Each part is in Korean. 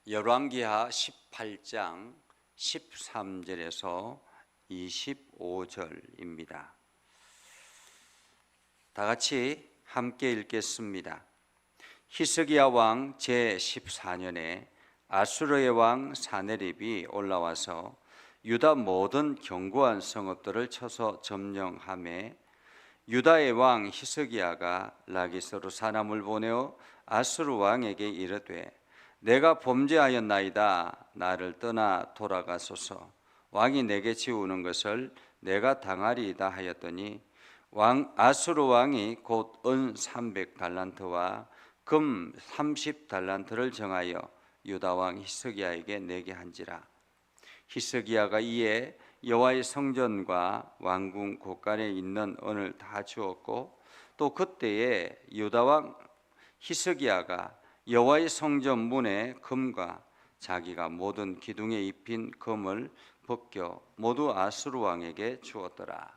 열왕기하 18장 13절에서 25절입니다. 다 같이 함께 읽겠습니다. 히스기야 왕 제14년에 아수르의 왕 사네립이 올라와서 유다 모든 견고한 성읍들을 쳐서 점령하매 유다의 왕 히스기야가 라기스로 사람을 보내어 아수르 왕에게 이르되 내가 범죄하였나이다. 나를 떠나 돌아가소서. 왕이 내게 지우는 것을 내가 당하리이다 하였더니 아수르 왕이 곧 은 300달란트와 금 30달란트를 정하여 유다 왕 히스기야에게 내게 한지라. 히스기야가 이에 여호와의 성전과 왕궁 곳간에 있는 은을 다 주었고 또 그때에 유다 왕 히스기야가 여호와의 성전 문에 금과 자기가 모든 기둥에 입힌 금을 벗겨 모두 아수르 왕에게 주었더라.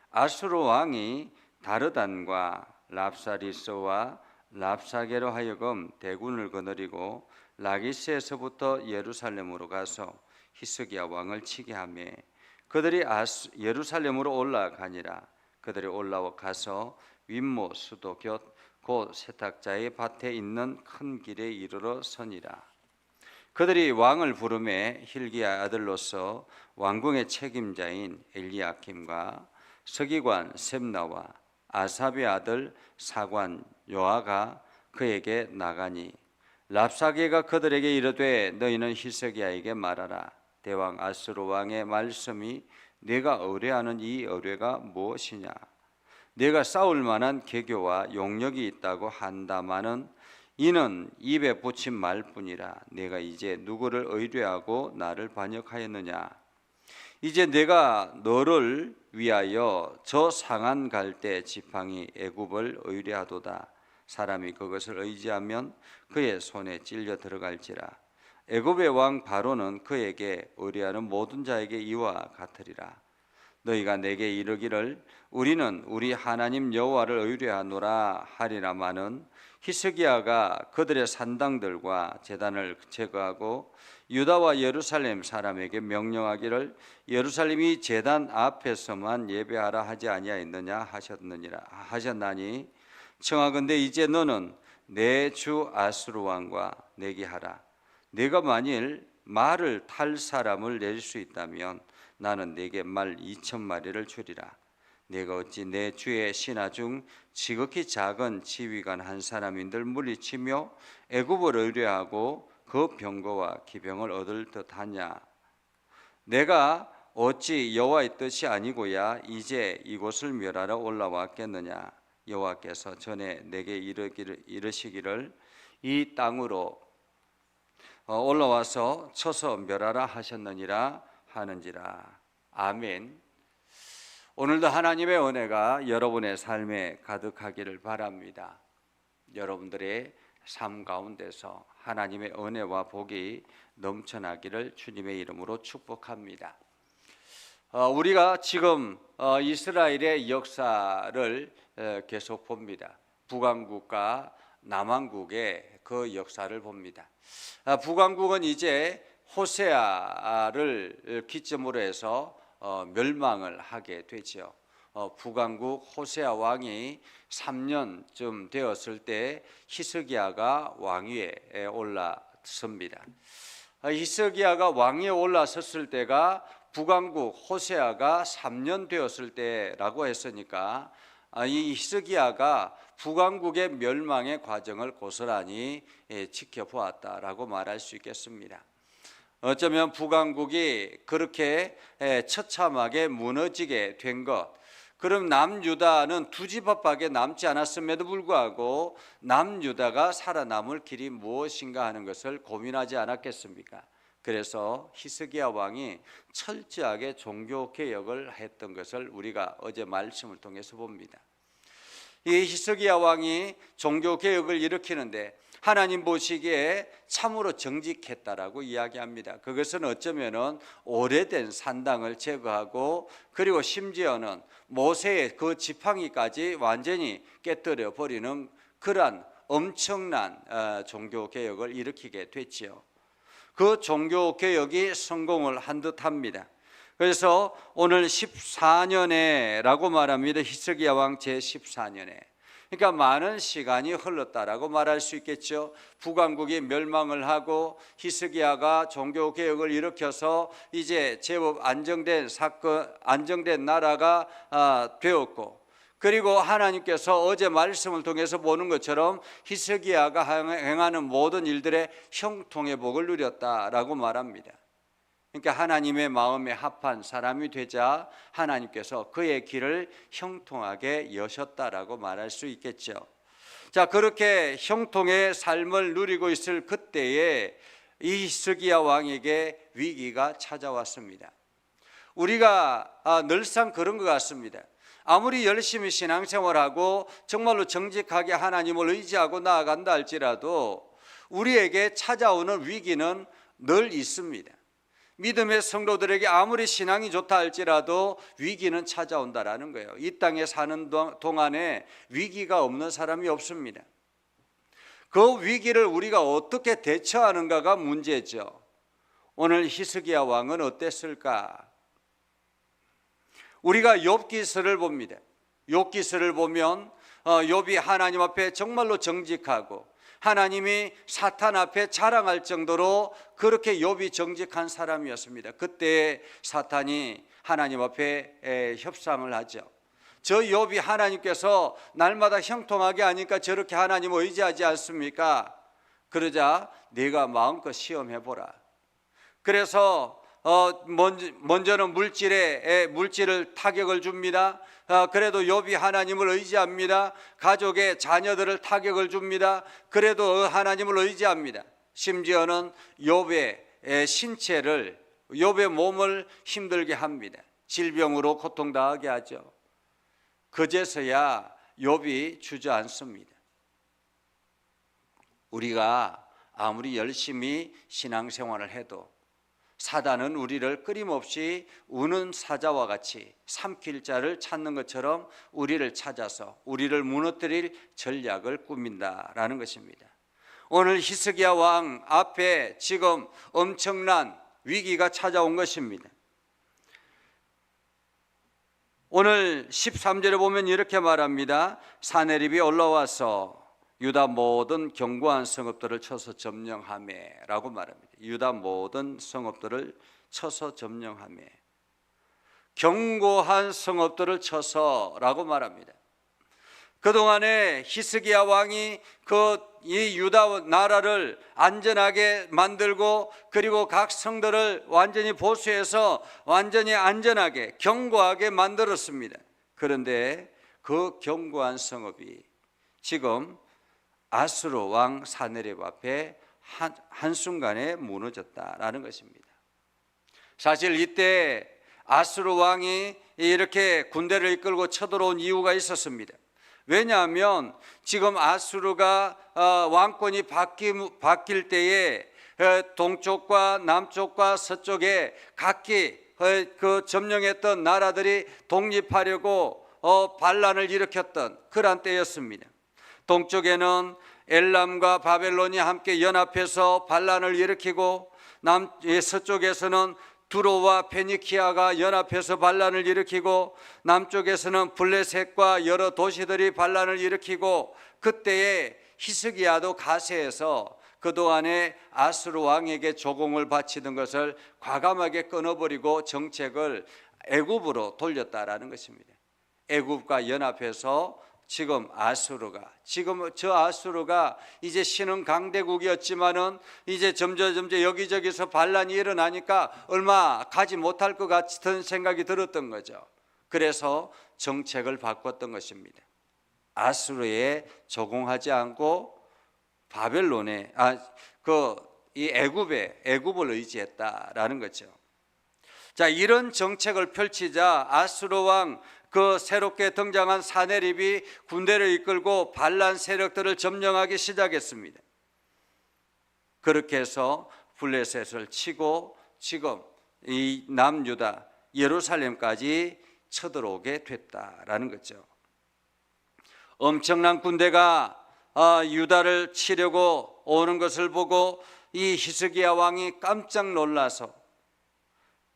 아수르 왕이 다르단과 랍사리스와 랍사게로 하여금 대군을 거느리고 라기스에서부터 예루살렘으로 가서 히스기야 왕을 치게 하며 그들이 예루살렘으로 올라가니라. 그들이 올라와 가서 윗모 수도 곁 곧 세탁자의 밭에 있는 큰 길에 이르러 서니라. 그들이 왕을 부르매 hil기야 아들로서 왕궁의 책임자인 엘리야킴과 서기관 셈나와 아삽의 아들 사관 요아가 그에게 나가니 랍사게가 그들에게 이르되 너희는 히스기야에게 말하라. 대왕 아수르 왕의 말씀이 네가 의뢰하는 이 의뢰가 무엇이냐? 네가 싸울 만한 계교와 용력이 있다고 한다마는 이는 입에 붙인 말뿐이라. 내가 이제 누구를 의뢰하고 나를 반역하였느냐? 이제 내가 너를 위하여 저 상한 갈대 지팡이 애굽을 의뢰하도다. 사람이 그것을 의지하면 그의 손에 찔려 들어갈지라. 애굽의 왕 바로는 그에게 의뢰하는 모든 자에게 이와 같으리라. 너희가 내게 이르기를 우리는 우리 하나님 여호와를 의뢰하노라 하리라마는 히스기야가 그들의 산당들과 제단을 제거하고 유다와 예루살렘 사람에게 명령하기를 예루살렘이 제단 앞에서만 예배하라 하지 아니하였느냐 하셨나니 청하건대 이제 너는 내 주 아수르 왕과 내기하라. 네가 만일 말을 탈 사람을 낼 수 있다면 나는 네게 말 2,000마리를 주리라. 네가 어찌 내 주의 신하 중 지극히 작은 지휘관 한 사람인들 물리치며 애굽을 의뢰하고 그 병거와 기병을 얻을 듯하냐? 내가 어찌 여호와의 뜻이 아니고야 이제 이곳을 멸하러 올라왔겠느냐? 여호와께서 전에 내게 이르시기를 이 땅으로 올라와서 쳐서 멸하라 하셨느니라 하는지라. 아멘. 오늘도 하나님의 은혜가 여러분의 삶에 가득하기를 바랍니다. 여러분들의 삶 가운데서 하나님의 은혜와 복이 넘쳐나기를 주님의 이름으로 축복합니다. 우리가 지금 이스라엘의 역사를 계속 봅니다. 북왕국과 남왕국의 그 역사를 봅니다. 북왕국은 이제 호세아를 기점으로 해서 멸망을 하게 되죠. 북왕국 호세아 왕이 3년쯤 되었을 때 히스기야가 왕위에 올라섭니다. 히스기야가 왕위에 올라섰을 때가 북왕국 호세아가 3년 되었을 때라고 했으니까 이 히스기야가 북왕국의 멸망의 과정을 고스란히 지켜보았다라고 말할 수 있겠습니다. 어쩌면 북왕국이 그렇게 처참하게 무너지게 된 것, 그럼 남유다는 두 집합밖에 남지 않았음에도 불구하고 남유다가 살아남을 길이 무엇인가 하는 것을 고민하지 않았겠습니까? 그래서 히스기야 왕이 철저하게 종교개혁을 했던 것을 우리가 어제 말씀을 통해서 봅니다. 이 히스기야 왕이 종교개혁을 일으키는데 하나님 보시기에 참으로 정직했다라고 이야기합니다. 그것은 어쩌면은 오래된 산당을 제거하고 그리고 심지어는 모세의 그 지팡이까지 완전히 깨뜨려 버리는 그러한 엄청난 종교 개혁을 일으키게 됐지요. 그 종교 개혁이 성공을 한 듯합니다. 그래서 오늘 14년에라고 말합니다. 히스기야 왕 제14년에. 그러니까 많은 시간이 흘렀다라고 말할 수 있겠죠. 북왕국이 멸망을 하고 히스기야가 종교 개혁을 일으켜서 이제 제법 안정된 나라가 되었고, 그리고 하나님께서 어제 말씀을 통해서 보는 것처럼 히스기야가 행하는 모든 일들의 형통의 복을 누렸다라고 말합니다. 그러니까 하나님의 마음에 합한 사람이 되자 하나님께서 그의 길을 형통하게 여셨다라고 말할 수 있겠죠. 자, 그렇게 형통의 삶을 누리고 있을 그때에 이 히스기야 왕에게 위기가 찾아왔습니다. 우리가 늘상 그런 것 같습니다. 아무리 열심히 신앙생활하고 정말로 정직하게 하나님을 의지하고 나아간다 할지라도 우리에게 찾아오는 위기는 늘 있습니다. 믿음의 성도들에게 아무리 신앙이 좋다 할지라도 위기는 찾아온다라는 거예요. 이 땅에 사는 동안에 위기가 없는 사람이 없습니다. 그 위기를 우리가 어떻게 대처하는가가 문제죠. 오늘 히스기야 왕은 어땠을까? 우리가 욥기서를 봅니다. 욥기서를 보면 욥이 하나님 앞에 정말로 정직하고 하나님이 사탄 앞에 자랑할 정도로 그렇게 욥이 정직한 사람이었습니다. 그때 사탄이 하나님 앞에 협상을 하죠. 저 욥이 하나님께서 날마다 형통하게 하니까 저렇게 하나님을 의지하지 않습니까? 그러자 네가 마음껏 시험해보라. 그래서 먼저는 물질을 타격을 줍니다. 그래도 욥이 하나님을 의지합니다. 가족의 자녀들을 타격을 줍니다. 그래도 하나님을 의지합니다. 심지어는 욥의 신체를, 욥의 몸을 힘들게 합니다. 질병으로 고통당하게 하죠. 그제서야 욥이 주저앉습니다. 우리가 아무리 열심히 신앙생활을 해도 사단은 우리를 끊임없이 우는 사자와 같이 삼킬 자를 찾는 것처럼 우리를 찾아서 우리를 무너뜨릴 전략을 꾸민다라는 것입니다. 오늘 히스기야 왕 앞에 지금 엄청난 위기가 찾아온 것입니다. 오늘 13절에 보면 이렇게 말합니다. 사네립이 올라와서 유다 모든 견고한 성읍들을 쳐서 점령하매 라고 말합니다. 유다 모든 성읍들을 쳐서 점령하매. 견고한 성읍들을 쳐서 라고 말합니다. 그동안에 히스기야 왕이 이 유다 나라를 안전하게 만들고 그리고 각 성들을 완전히 보수해서 완전히 안전하게 견고하게 만들었습니다. 그런데 그 견고한 성읍이 지금 아수르 왕 사네립 앞에 한순간에 무너졌다라는 것입니다. 사실 이때 아수르 왕이 이렇게 군대를 이끌고 쳐들어온 이유가 있었습니다. 왜냐하면 지금 아수르가 왕권이 바뀔 때에 동쪽과 남쪽과 서쪽에 각기 그 점령했던 나라들이 독립하려고 반란을 일으켰던 그런 때였습니다. 동쪽에는 엘람과 바벨론이 함께 연합해서 반란을 일으키고 서쪽에서는 두로와 페니키아가 연합해서 반란을 일으키고 남쪽에서는 블레셋과 여러 도시들이 반란을 일으키고 그때에 히스기야도 가세해서 그동안에 아수르 왕에게 조공을 바치던 것을 과감하게 끊어버리고 정책을 애굽으로 돌렸다라는 것입니다. 애굽과 연합해서 지금 저 아수르가 이제 신흥 강대국이었지만은 이제 점점 여기저기서 반란이 일어나니까 얼마 가지 못할 것 같은 생각이 들었던 거죠. 그래서 정책을 바꿨던 것입니다. 아수르에 조공하지 않고 바벨론에 이 애굽을 의지했다라는 거죠. 자, 이런 정책을 펼치자 아수르 왕 그 새롭게 등장한 사네립이 군대를 이끌고 반란 세력들을 점령하기 시작했습니다. 그렇게 해서 블레셋을 치고 지금 이 남유다 예루살렘까지 쳐들어오게 됐다라는 거죠. 엄청난 군대가 유다를 치려고 오는 것을 보고 이 히스기야 왕이 깜짝 놀라서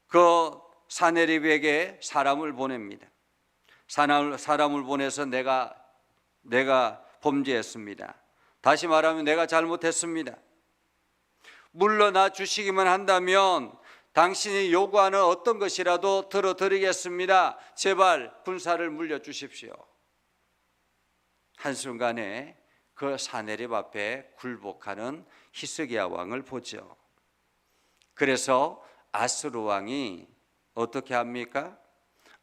그 사네립에게 사람을 보냅니다. 사람을 보내서 내가 범죄했습니다. 다시 말하면 내가 잘못했습니다. 물러나 주시기만 한다면 당신이 요구하는 어떤 것이라도 들어드리겠습니다. 제발 군사를 물려주십시오. 한순간에 그 사네립 앞에 굴복하는 히스기야 왕을 보죠. 그래서 아수르 왕이 어떻게 합니까?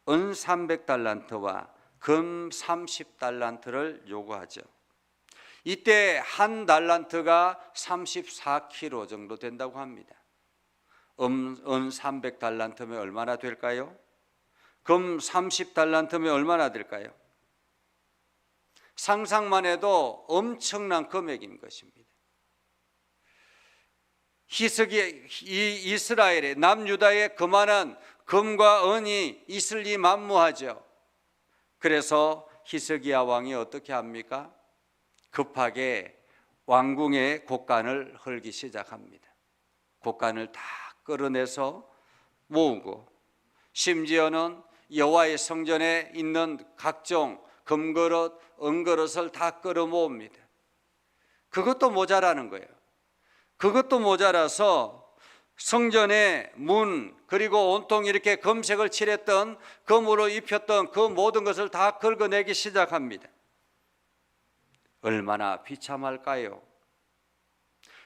은 300달란트와 금 30달란트를 요구하죠. 이때 한 달란트가 34kg 정도 된다고 합니다. 은 300달란트면 얼마나 될까요? 금 30달란트면 얼마나 될까요? 상상만 해도 엄청난 금액인 것입니다. 이스라엘의 남유다의 그만한 금과 은이 있을리 만무하죠. 그래서 히스기야 왕이 어떻게 합니까? 급하게 왕궁의 곡간을 헐기 시작합니다. 곡간을 다 끌어내서 모으고, 심지어는 여호와의 성전에 있는 각종 금그릇, 은그릇을 다 끌어 모읍니다. 그것도 모자라는 거예요. 그것도 모자라서 성전의 문, 그리고 온통 이렇게 금색을 칠했던, 금으로 입혔던 그 모든 것을 다 긁어내기 시작합니다. 얼마나 비참할까요?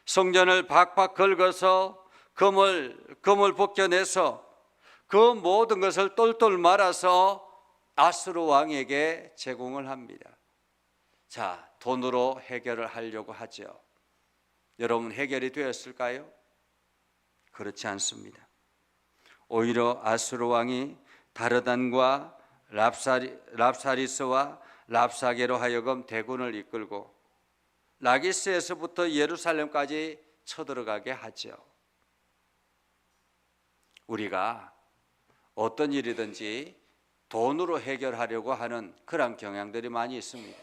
성전을 박박 긁어서 금을 벗겨내서 그 모든 것을 똘똘 말아서 아수르 왕에게 제공을 합니다. 자, 돈으로 해결을 하려고 하죠. 여러분, 해결이 되었을까요? 그렇지 않습니다. 오히려 아수르 왕이 다르단과 랍사리스와 랍사게로 하여금 대군을 이끌고 라기스에서부터 예루살렘까지 쳐들어가게 하죠. 우리가 어떤 일이든지 돈으로 해결하려고 하는 그런 경향들이 많이 있습니다.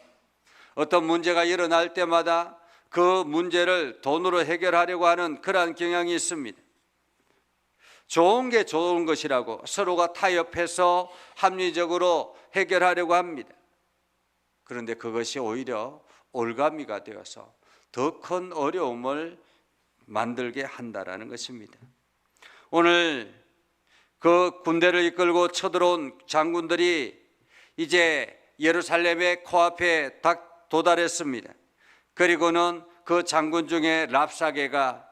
어떤 문제가 일어날 때마다 그 문제를 돈으로 해결하려고 하는 그러한 경향이 있습니다. 좋은 게 좋은 것이라고 서로가 타협해서 합리적으로 해결하려고 합니다. 그런데 그것이 오히려 올가미가 되어서 더 큰 어려움을 만들게 한다라는 것입니다. 오늘 그 군대를 이끌고 쳐들어온 장군들이 이제 예루살렘의 코앞에 딱 도달했습니다. 그리고는 그 장군 중에 랍사게가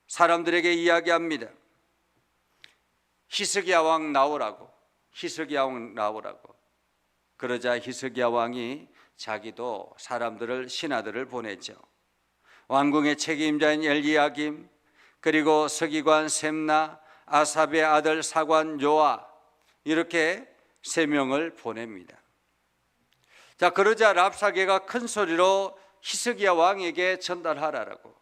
사람들에게 이야기합니다. 히스기야 왕 나오라고. 히스기야 왕 나오라고. 그러자 히스기야 왕이 자기도 사람들을, 신하들을 보냈죠. 왕궁의 책임자인 엘리야김, 그리고 서기관 셈나, 아삽의 아들 사관 요아, 이렇게 3명을 보냅니다. 자, 그러자 랍사게가 큰 소리로 히스기야 왕에게 전달하라고.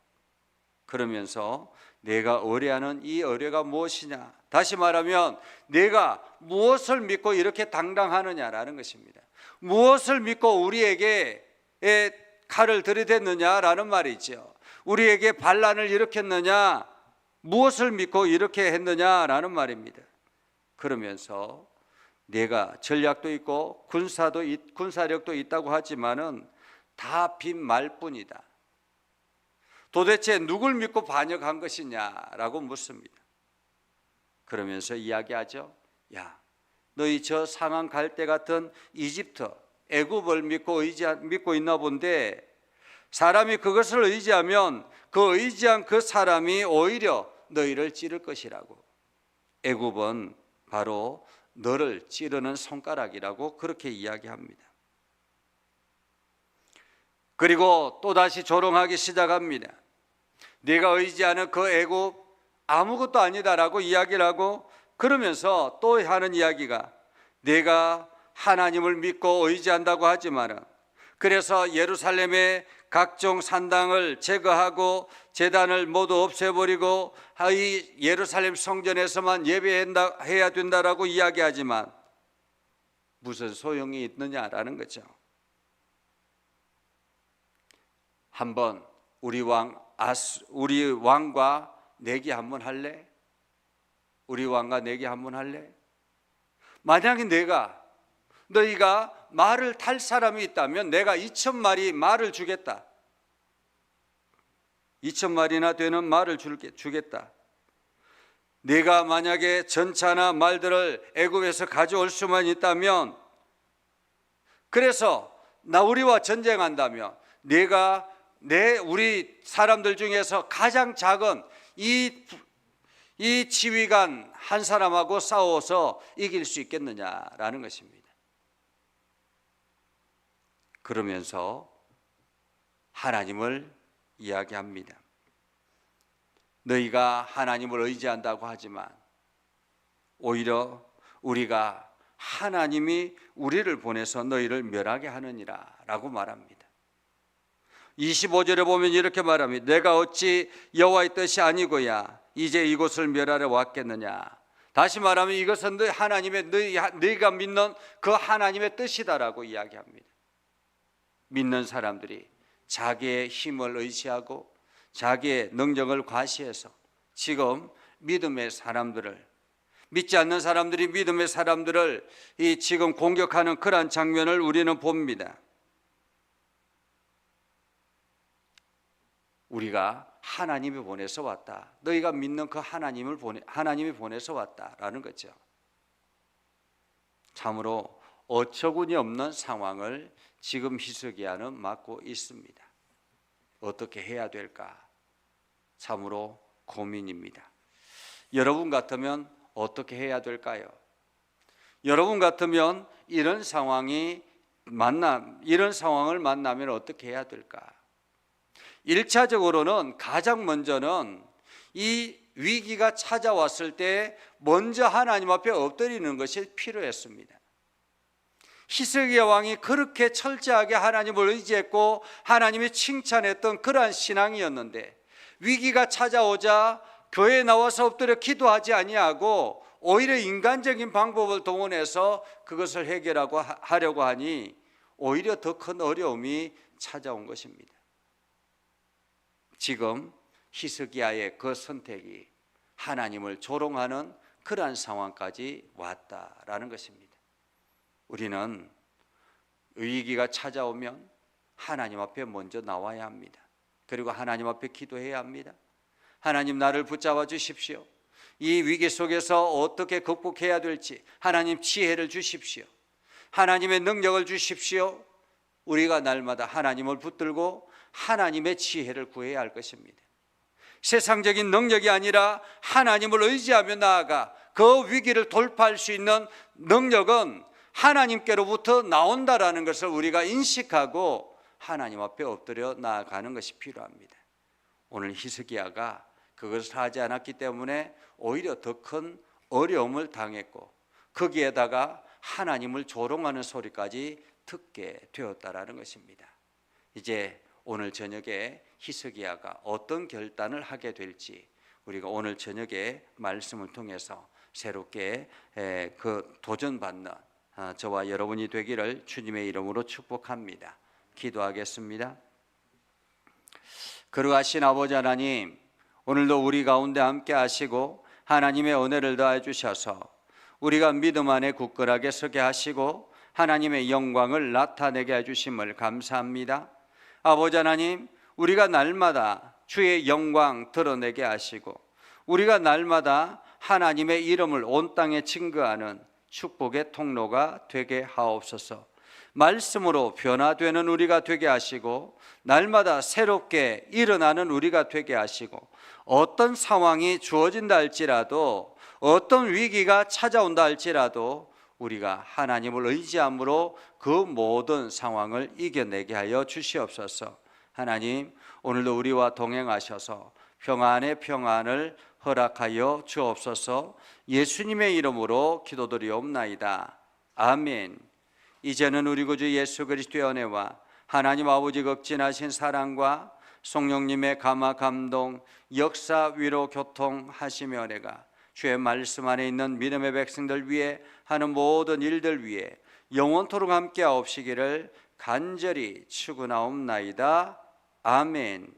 그러면서 내가 의뢰하는 이 의뢰가 무엇이냐, 다시 말하면 내가 무엇을 믿고 이렇게 당당하느냐라는 것입니다. 무엇을 믿고 우리에게 칼을 들이댔느냐라는 말이죠. 우리에게 반란을 일으켰느냐, 무엇을 믿고 이렇게 했느냐라는 말입니다. 그러면서 내가 전략도 있고 군사력도 있다고 하지만은 다 빈말뿐이다. 도대체 누굴 믿고 반역한 것이냐라고 묻습니다. 그러면서 이야기하죠. 야, 너희 저 상한 갈대 같은 이집트, 애굽을 믿고 있나 본데, 사람이 그것을 의지하면 그 의지한 그 사람이 오히려 너희를 찌를 것이라고. 애굽은 바로 너를 찌르는 손가락이라고 그렇게 이야기합니다. 그리고 또다시 조롱하기 시작합니다. 네가 의지하는 그 애굽 아무것도 아니다라고 이야기를 하고, 그러면서 또 하는 이야기가, 내가 하나님을 믿고 의지한다고 하지만 그래서 예루살렘의 각종 산당을 제거하고 제단을 모두 없애버리고 이 예루살렘 성전에서만 예배해야 된다라고 이야기하지만 무슨 소용이 있느냐라는 거죠. 한번 우리 왕과 내기 한번 할래? 우리 왕과 내기 한번 할래? 만약에 너희가 말을 탈 사람이 있다면 내가 2,000마리 말을 주겠다. 2,000마리나 되는 말을 주겠다. 네가 만약에 전차나 말들을 애굽에서 가져올 수만 있다면, 그래서 우리와 전쟁한다면 네가 우리 사람들 중에서 가장 작은 이 지휘관 한 사람하고 싸워서 이길 수 있겠느냐라는 것입니다. 그러면서 하나님을 이야기합니다. 너희가 하나님을 의지한다고 하지만 오히려 우리가 하나님이 우리를 보내서 너희를 멸하게 하느니라 라고 말합니다. 25절에 보면 이렇게 말합니다. 내가 어찌 여호와의 뜻이 아니고야 이제 이곳을 멸하러 왔겠느냐. 다시 말하면 이것은 너희가 믿는 그 하나님의 뜻이다라고 이야기합니다. 믿는 사람들이 자기의 힘을 의지하고 자기의 능력을 과시해서 지금 믿지 않는 사람들이 믿음의 사람들을 지금 공격하는 그러한 장면을 우리는 봅니다. 우리가 하나님이 보내서 왔다. 너희가 믿는 그 하나님이 보내서 왔다라는 거죠. 참으로 어처구니 없는 상황을 지금 히스기야는 맞고 있습니다. 어떻게 해야 될까? 참으로 고민입니다. 여러분 같으면 어떻게 해야 될까요? 여러분 같으면 이런 상황을 만나면 어떻게 해야 될까? 1차적으로는 가장 먼저는 이 위기가 찾아왔을 때 먼저 하나님 앞에 엎드리는 것이 필요했습니다. 히스기야 왕이 그렇게 철저하게 하나님을 의지했고 하나님이 칭찬했던 그러한 신앙이었는데 위기가 찾아오자 교회에 나와서 엎드려 기도하지 아니하고 오히려 인간적인 방법을 동원해서 그것을 하려고 하니 오히려 더 큰 어려움이 찾아온 것입니다. 지금 히스기야의 그 선택이 하나님을 조롱하는 그러한 상황까지 왔다라는 것입니다. 우리는 위기가 찾아오면 하나님 앞에 먼저 나와야 합니다. 그리고 하나님 앞에 기도해야 합니다. 하나님, 나를 붙잡아 주십시오. 이 위기 속에서 어떻게 극복해야 될지 하나님 지혜를 주십시오. 하나님의 능력을 주십시오. 우리가 날마다 하나님을 붙들고 하나님의 지혜를 구해야 할 것입니다. 세상적인 능력이 아니라 하나님을 의지하며 나아가 그 위기를 돌파할 수 있는 능력은 하나님께로부터 나온다라는 것을 우리가 인식하고 하나님 앞에 엎드려 나아가는 것이 필요합니다. 오늘 히스기야가 그것을 하지 않았기 때문에 오히려 더 큰 어려움을 당했고 거기에다가 하나님을 조롱하는 소리까지 듣게 되었다라는 것입니다. 이제 오늘 저녁에 히스기야가 어떤 결단을 하게 될지 우리가 오늘 저녁에 말씀을 통해서 새롭게 도전받는 저와 여러분이 되기를 주님의 이름으로 축복합니다. 기도하겠습니다. 거룩하신 아버지 하나님, 오늘도 우리 가운데 함께 하시고 하나님의 은혜를 더해 주셔서 우리가 믿음 안에 굳건하게 서게 하시고 하나님의 영광을 나타내게 해주심을 감사합니다. 아버지 하나님, 우리가 날마다 주의 영광 드러내게 하시고 우리가 날마다 하나님의 이름을 온 땅에 증거하는 축복의 통로가 되게 하옵소서. 말씀으로 변화되는 우리가 되게 하시고 날마다 새롭게 일어나는 우리가 되게 하시고 어떤 상황이 주어진다 할지라도 어떤 위기가 찾아온다 할지라도 우리가 하나님을 의지함으로 그 모든 상황을 이겨내게 하여 주시옵소서. 하나님, 오늘도 우리와 동행하셔서 평안의 평안을 허락하여 주옵소서. 예수님의 이름으로 기도드리옵나이다. 아멘. 이제는 우리 구주 예수 그리스도의 은혜와 하나님 아버지 극진하신 사랑과 성령님의 감화 감동 역사 위로 교통하시며 은혜가 주의 말씀 안에 있는 믿음의 백성들 위해 하는 모든 일들 위해 영원토록 함께 하옵시기를 간절히 축원하옵나이다. 아멘.